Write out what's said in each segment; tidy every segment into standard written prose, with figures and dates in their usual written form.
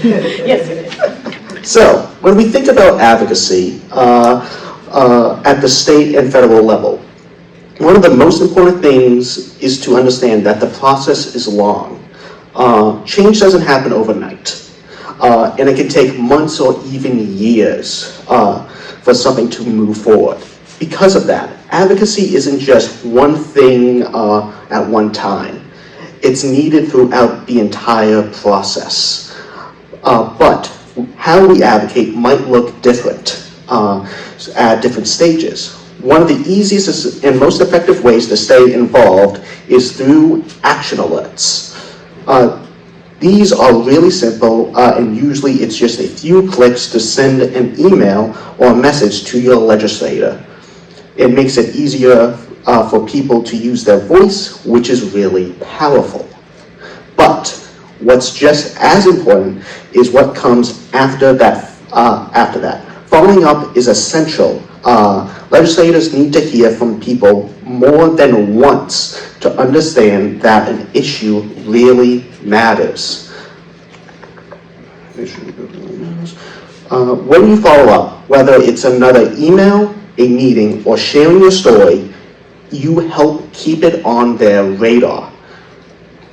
Yes. So, when we think about advocacy at the state and federal level, one of the most important things is to understand that the process is long. Change doesn't happen overnight. And it can take months or even years for something to move forward. Because of that, advocacy isn't just one thing at one time. It's needed throughout the entire process. But how we advocate might look different at different stages. One of the easiest and most effective ways to stay involved is through action alerts. These are really simple, and usually it's just a few clicks to send an email or a message to your legislator. It makes it easier for people to use their voice, which is really powerful. But what's just as important is what comes after that. Following up is essential. Legislators need to hear from people more than once to understand that an issue really matters. When you follow up, whether it's another email, a meeting, or sharing your story, you help keep it on their radar.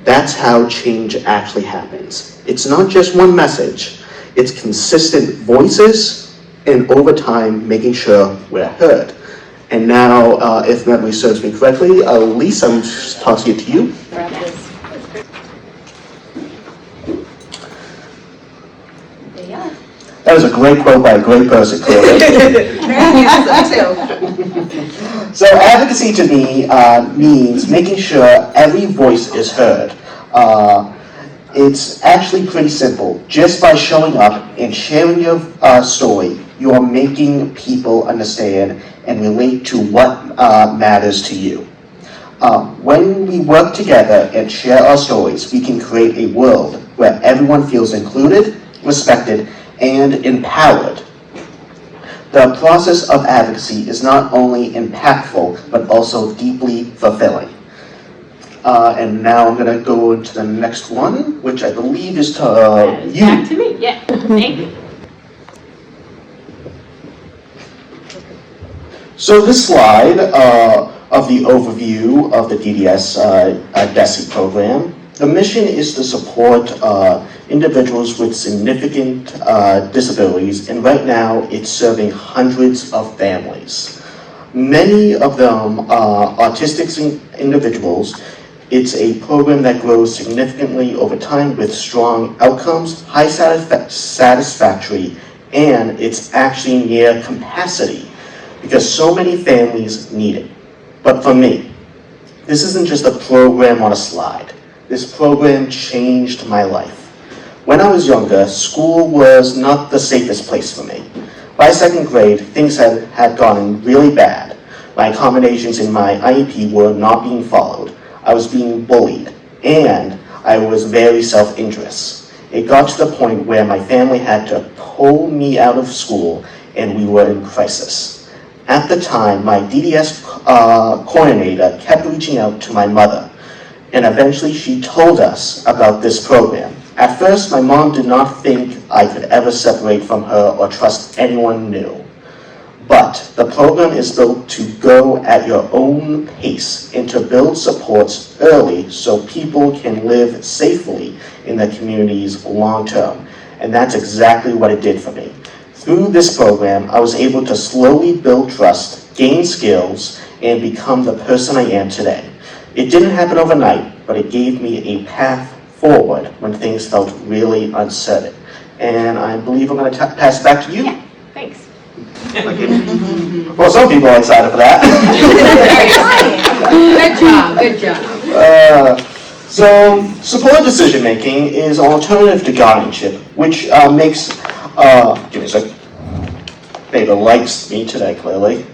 That's how change actually happens. It's not just one message, it's consistent voices, and over time, making sure we're heard. And now, if memory serves me correctly, Lisa, I'm tossing it to you. That was a great quote by a great person, clearly. So advocacy to me means making sure every voice is heard. It's actually pretty simple. Just by showing up and sharing your story, you are making people understand and relate to what matters to you. When we work together and share our stories, we can create a world where everyone feels included, respected, and empowered. The process of advocacy is not only impactful, but also deeply fulfilling. And now I'm going to go into the next one, which I believe is to you. Back to me, yeah. Thank you. So this slide of the overview of the DDS DESI program, the mission is to support individuals with significant disabilities, and right now it's serving hundreds of families. Many of them are autistic individuals. It's a program that grows significantly over time with strong outcomes, high satisfactory, and it's actually near capacity because so many families need it. But for me, this isn't just a program on a slide. This program changed my life. When I was younger, school was not the safest place for me. By second grade, things had gotten really bad. My accommodations in my IEP were not being followed. I was being bullied, and I was very self-injurious. It got to the point where my family had to pull me out of school, and we were in crisis. At the time, my DDS coordinator kept reaching out to my mother, and eventually she told us about this program. At first, my mom did not think I could ever separate from her or trust anyone new. But the program is built to go at your own pace and to build supports early so people can live safely in their communities long term. And that's exactly what it did for me. Through this program, I was able to slowly build trust, gain skills, and become the person I am today. It didn't happen overnight, but it gave me a path forward when things felt really uncertain. And I believe I'm going to pass it back to you. Yeah, thanks. Well, some people are excited for that. Good job. So, supported decision making is an alternative to guardianship, which makes, give me a sec. Baby likes me today, clearly.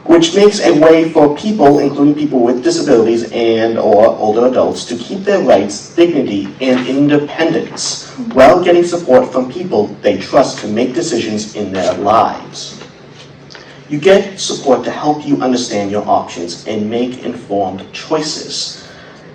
Which makes a way for people, including people with disabilities and or older adults, to keep their rights, dignity, and independence while getting support from people they trust to make decisions in their lives. You get support to help you understand your options and make informed choices.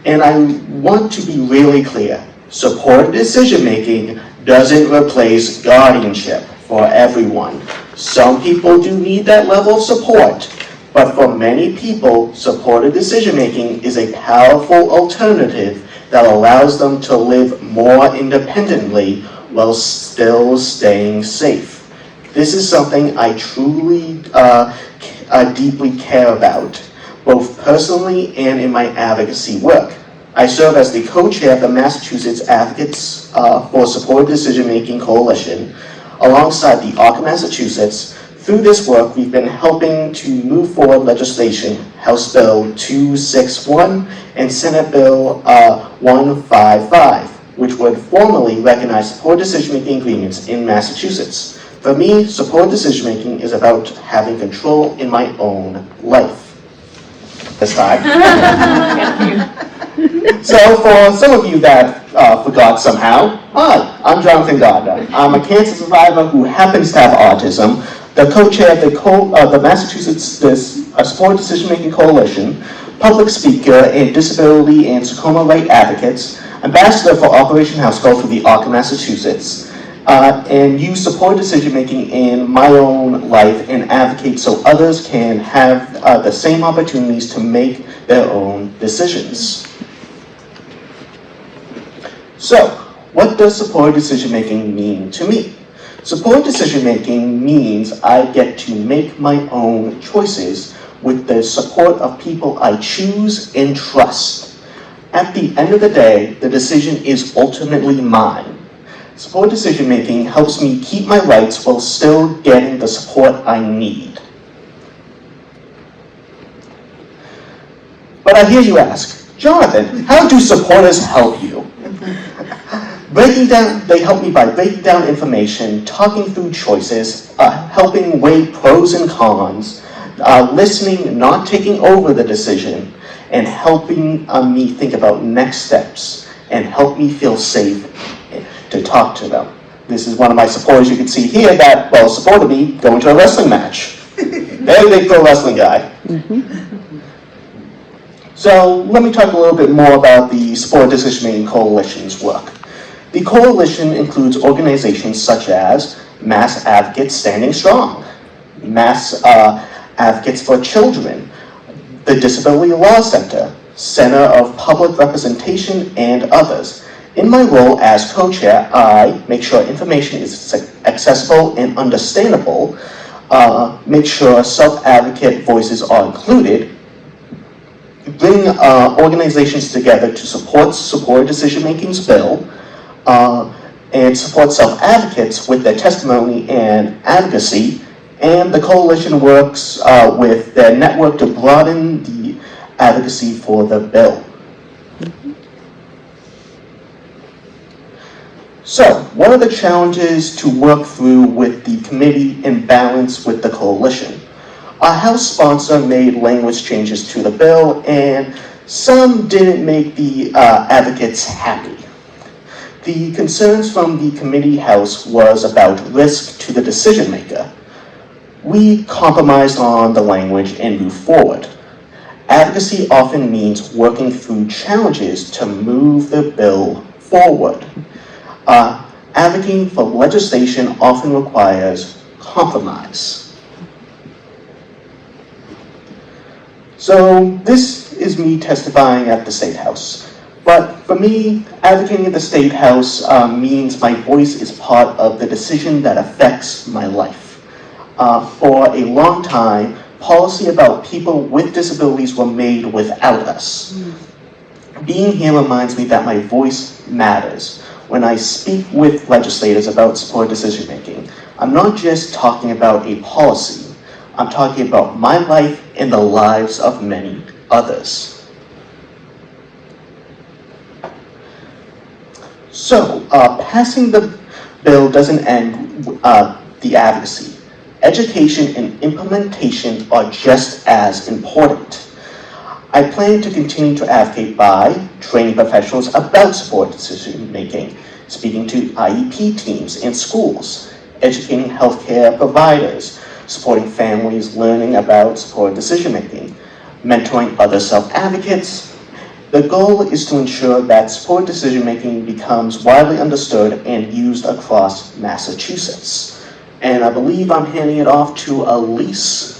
And I want to be really clear, Supported decision-making doesn't replace guardianship for everyone. Some people do need that level of support, but for many people, supported decision-making is a powerful alternative that allows them to live more independently while still staying safe. This is something I truly deeply care about, both personally and in my advocacy work. I serve as the co-chair of the Massachusetts Advocates for Supported Decision-Making Coalition, alongside the ARC Massachusetts. Through this work, we've been helping to move forward legislation, House Bill 261 and Senate Bill 155, which would formally recognize supported decision-making agreements in Massachusetts. For me, supported decision-making is about having control in my own life. This time. So for some of you that forgot somehow, hi, I'm Jonathan Gardner. I'm a cancer survivor who happens to have autism, the co-chair of the Massachusetts Supported Decision-Making Coalition, public speaker and disability and sarcoma right advocates, ambassador for Operation House Call for the ARC Massachusetts, and use supported decision-making in my own life and advocate so others can have the same opportunities to make their own decisions. So, what does supported decision-making mean to me? Supported decision-making means I get to make my own choices with the support of people I choose and trust. At the end of the day, the decision is ultimately mine. Supported decision-making helps me keep my rights while still getting the support I need. But I hear you ask, Jonathan, how do supporters help you? They help me by breaking down information, talking through choices, helping weigh pros and cons, listening, not taking over the decision, and helping me think about next steps, and help me feel safe to talk to them. This is one of my supporters you can see here that, well, supported me going to a wrestling match. Very big pro wrestling guy. So let me talk a little bit more about the Supported Decision-Making Coalition's work. The coalition includes organizations such as Mass Advocates Standing Strong, Mass Advocates for Children, the Disability Law Center, Center of Public Representation, and others. In my role as co-chair, I make sure information is accessible and understandable, make sure self-advocate voices are included, bring organizations together to support supported decision-making's bill, and support self-advocates with their testimony and advocacy, and the coalition works with their network to broaden the advocacy for the bill. So, what are the challenges to work through with the committee in balance with the coalition? Our House sponsor made language changes to the bill, and some didn't make the advocates happy. The concerns from the committee house was about risk to the decision maker. We compromised on the language and moved forward. Advocacy often means working through challenges to move the bill forward. Advocating for legislation often requires compromise. So this is me testifying at the State House. But for me, advocating at the State House means my voice is part of the decision that affects my life. For a long time, policy about people with disabilities were made without us. Being here reminds me that my voice matters. When I speak with legislators about supported decision-making, I'm not just talking about a policy. I'm talking about my life and the lives of many others. So, passing the bill doesn't end the advocacy. Education and implementation are just as important. I plan to continue to advocate by training professionals about supported decision-making, speaking to IEP teams in schools, educating healthcare providers, supporting families learning about supported decision-making, mentoring other self-advocates, The goal is to ensure that support decision-making becomes widely understood and used across Massachusetts. And I believe I'm handing it off to Elise